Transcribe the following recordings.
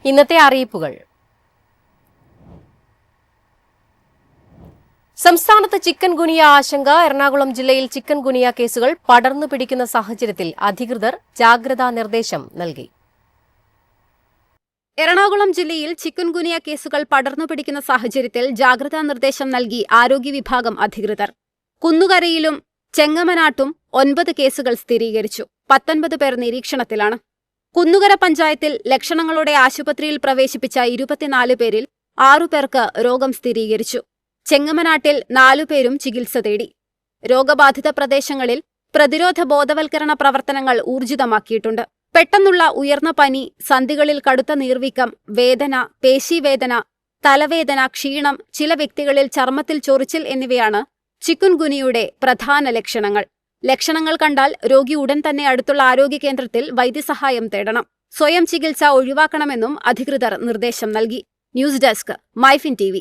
ഇന്നത്തെ അറിയിപ്പുകൾ. സംസ്ഥാനത്ത് ചിക്കൻ ഗുനിയ ആശങ്ക. എറണാകുളം ജില്ലയിൽ ചിക്കൻ ഗുനിയ കേസുകൾ പടർന്നു പിടിക്കുന്ന സാഹചര്യത്തിൽ അധികൃതർ ജാഗ്രതാ നിർദ്ദേശം നൽകി. എറണാകുളം ജില്ലയിൽ ചിക്കൻ ഗുനിയ കേസുകൾ പടർന്നു പിടിക്കുന്ന സാഹചര്യത്തിൽ ജാഗ്രതാ നിർദ്ദേശം നൽകി ആരോഗ്യ വിഭാഗം അധികൃതർ. കുന്നുകരയിലും ചെങ്ങമനാട്ടും 9 കേസുകൾ സ്ഥിരീകരിച്ചു. 19 പേർ നിരീക്ഷണത്തിലാണ്. കുന്നുകര പഞ്ചായത്തിൽ ലക്ഷണങ്ങളോടെ ആശുപത്രിയിൽ പ്രവേശിപ്പിച്ച 24 പേരിൽ 6 പേർക്ക് രോഗം സ്ഥിരീകരിച്ചു. ചെങ്ങമനാട്ടിൽ 4 പേരും ചികിത്സ തേടി. രോഗബാധിത പ്രദേശങ്ങളിൽ പ്രതിരോധ ബോധവൽക്കരണ പ്രവർത്തനങ്ങൾ ഊർജിതമാക്കിയിട്ടുണ്ട്. പെട്ടെന്നുള്ള ഉയർന്ന പനി, സന്ധികളിൽ കടുത്ത നീർവീക്കം, വേദന, പേശീവേദന, തലവേദന, ക്ഷീണം, ചില വ്യക്തികളിൽ ചർമ്മത്തിൽ ചൊറിച്ചിൽ എന്നിവയാണ് ചിക്കുൻ ഗുനിയയുടെ പ്രധാന ലക്ഷണങ്ങൾ. ലക്ഷണങ്ങൾ കണ്ടാൽ രോഗി ഉടൻ തന്നെ അടുത്തുള്ള ആരോഗ്യ കേന്ദ്രത്തിൽ വൈദ്യസഹായം തേടണം. സ്വയം ചികിത്സ ഒഴിവാക്കണമെന്നും അധികൃതർ നിർദ്ദേശം നൽകി. News desk, MyFin TV.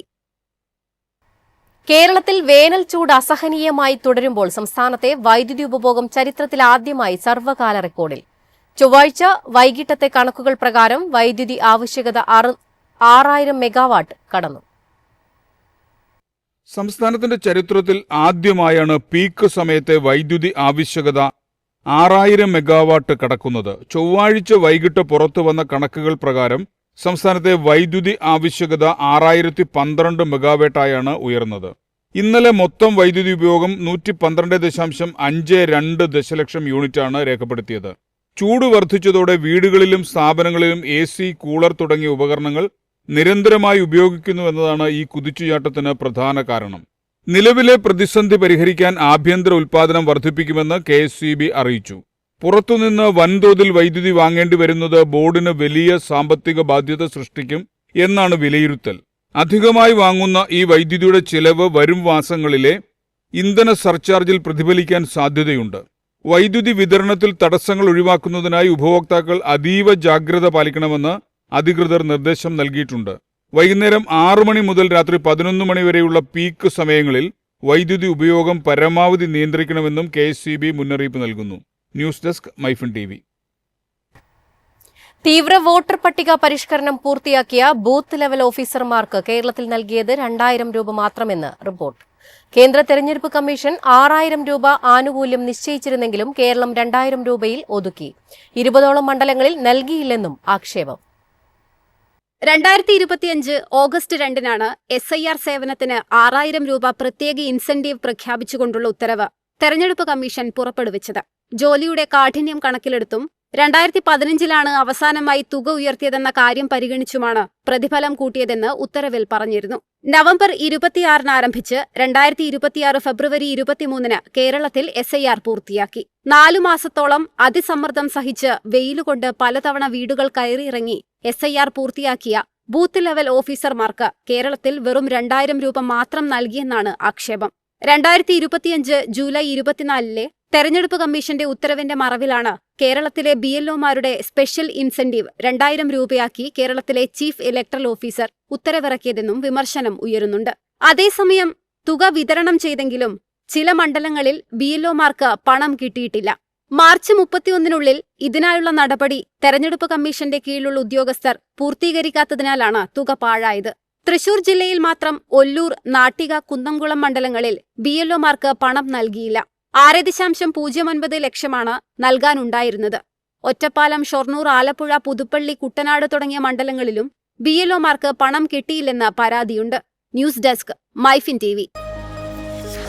കേരളത്തിൽ വേനൽ ചൂട് അസഹനീയമായി തുടരുമ്പോൾ സംസ്ഥാനത്തെ വൈദ്യുതി ഉപഭോഗം ചരിത്രത്തിലാദ്യമായി സർവ്വകാല റെക്കോർഡിൽ. ചൊവ്വാഴ്ച വൈകിട്ടത്തെ കണക്കുകൾ പ്രകാരം വൈദ്യുതി ആവശ്യകത 6000 മെഗാവാട്ട് കടന്നു. സംസ്ഥാനത്തിന്റെ ചരിത്രത്തിൽ ആദ്യമായാണ് പീക്ക് സമയത്തെ വൈദ്യുതി ആവശ്യകത 6000 മെഗാവാട്ട് കടക്കുന്നത്. ചൊവ്വാഴ്ച വൈകിട്ട് പുറത്തുവന്ന കണക്കുകൾ പ്രകാരം സംസ്ഥാനത്തെ വൈദ്യുതി ആവശ്യകത 6012 മെഗാവാട്ടായാണ് ഉയർന്നത്. ഇന്നലെ മൊത്തം വൈദ്യുതി ഉപയോഗം 112.52 ദശലക്ഷം യൂണിറ്റാണ് രേഖപ്പെടുത്തിയത്. ചൂട് വർദ്ധിച്ചതോടെ വീടുകളിലും സ്ഥാപനങ്ങളിലും AC, കൂളർ തുടങ്ങിയ ഉപകരണങ്ങൾ നിരന്തരമായി ഉപയോഗിക്കുന്നുവെന്നതാണ് ഈ കുതിച്ചുചാട്ടത്തിന് പ്രധാന കാരണം. നിലവിലെ പ്രതിസന്ധി പരിഹരിക്കാൻ ആഭ്യന്തര ഉൽപ്പാദനം വർദ്ധിപ്പിക്കുമെന്ന് KSEB അറിയിച്ചു. പുറത്തുനിന്ന് വൻതോതിൽ വൈദ്യുതി വാങ്ങേണ്ടി വരുന്നത് ബോർഡിന് വലിയ സാമ്പത്തിക ബാധ്യത സൃഷ്ടിക്കും എന്നാണ് വിലയിരുത്തൽ. അധികമായി വാങ്ങുന്ന ഈ വൈദ്യുതിയുടെ ചിലവ് വരും മാസങ്ങളിലെ ഇന്ധന സർചാർജിൽ പ്രതിഫലിക്കാൻ സാധ്യതയുണ്ട്. വൈദ്യുതി വിതരണത്തിൽ തടസ്സങ്ങൾ ഒഴിവാക്കുന്നതിനായി ഉപഭോക്താക്കൾ അതീവ ജാഗ്രത പാലിക്കണമെന്ന് അധികൃതർ നിർദ്ദേശം നൽകിയിട്ടുണ്ട്. വൈകുന്നേരം 6 മണി മുതൽ രാത്രി 11 മണി വരെയുള്ള പീക്ക് സമയങ്ങളിൽ വൈദ്യുതി ഉപയോഗം പരമാവധി നിയന്ത്രിക്കണമെന്നും KSEB മുന്നറിയിപ്പ് നൽകുന്നു. News desk, MyFin TV. തീവ്ര വോട്ടർ പട്ടിക പരിഷ്കരണം പൂർത്തിയാക്കിയ ബൂത്ത് ലെവൽ ഓഫീസർമാർക്ക് കേരളത്തിൽ നൽകിയത് 2000 രൂപ മാത്രമെന്ന് റിപ്പോർട്ട്. കേന്ദ്ര തെരഞ്ഞെടുപ്പ് കമ്മീഷൻ 6000 രൂപ ആനുകൂല്യം നിശ്ചയിച്ചിരുന്നെങ്കിലും കേരളം 2000 രൂപയിൽ ഒതുക്കി. 20ഓളം മണ്ഡലങ്ങളിൽ നൽകിയില്ലെന്നും ആക്ഷേപം. 2025 ഓഗസ്റ്റ് 2-നാണ് SIR സേവനത്തിന് 6000 രൂപ പ്രത്യേക ഇൻസെന്റീവ് പ്രഖ്യാപിച്ചുകൊണ്ടുള്ള ഉത്തരവ് തെരഞ്ഞെടുപ്പ് കമ്മീഷൻ പുറപ്പെടുവിച്ചത്. ജോലിയുടെ കാഠിന്യം കണക്കിലെടുത്തും 2015-ലാണ് അവസാനമായി തുക ഉയർത്തിയതെന്ന കാര്യം പരിഗണിച്ചുമാണ് പ്രതിഫലം കൂട്ടിയതെന്ന് ഉത്തരവിൽ പറഞ്ഞിരുന്നു. നവംബർ 26-ന് ആരംഭിച്ച് 2026 ഫെബ്രുവരി 23-ന് കേരളത്തിൽ SIR പൂർത്തിയാക്കി. 4 മാസത്തോളം അതിസമ്മർദ്ദം സഹിച്ച് വെയിലുകൊണ്ട് പലതവണ വീടുകൾ കയറിയിറങ്ങി SIR പൂർത്തിയാക്കിയ ബൂത്ത് ലെവൽ ഓഫീസർമാർക്ക് കേരളത്തിൽ വെറും 2000 രൂപ മാത്രം നൽകിയെന്നാണ് ആക്ഷേപം. 2025 ജൂലൈ 24-ലെ തെരഞ്ഞെടുപ്പ് കമ്മീഷന്റെ ഉത്തരവിന്റെ മറവിലാണ് കേരളത്തിലെ BLOമാരുടെ സ്പെഷ്യൽ ഇൻസെന്റീവ് 2000 രൂപയാക്കി കേരളത്തിലെ ചീഫ് ഇലക്ടറൽ ഓഫീസർ ഉത്തരവിറക്കിയതെന്നും വിമർശനം ഉയരുന്നുണ്ട്. അതേസമയം തുക വിതരണം ചെയ്തെങ്കിലും ചില മണ്ഡലങ്ങളിൽ BLOമാർക്ക് പണം കിട്ടിയിട്ടില്ല. മാർച്ച് 31-നുള്ളിൽ ഇതിനായുള്ള നടപടി തെരഞ്ഞെടുപ്പ് കമ്മീഷന്റെ കീഴിലുള്ള ഉദ്യോഗസ്ഥർ പൂർത്തീകരിക്കാത്തതിനാലാണ് തുക പാഴായത്. തൃശൂർ ജില്ലയിൽ മാത്രം ഒല്ലൂർ, നാട്ടിക, കുന്നംകുളം മണ്ഡലങ്ങളിൽ BLOമാർക്ക് പണം നൽകിയില്ല. 6.09 ലക്ഷമാണ് നൽകാനുണ്ടായിരുന്നത്. ഒറ്റപ്പാലം, ഷൊർണൂർ, ആലപ്പുഴ, പുതുപ്പള്ളി, കുട്ടനാട് തുടങ്ങിയ മണ്ഡലങ്ങളിലും BLOമാർക്ക് പണം കിട്ടിയില്ലെന്ന് പരാതിയുണ്ട്. News desk, MyFin TV.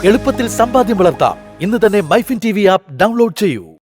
എളുപ്പത്തിൽ സമ്പാദ്യം വളർത്താം. ഇന്ന് തന്നെ മൈഫിൻ TV ആപ്പ് ഡൗൺലോഡ് ചെയ്യൂ.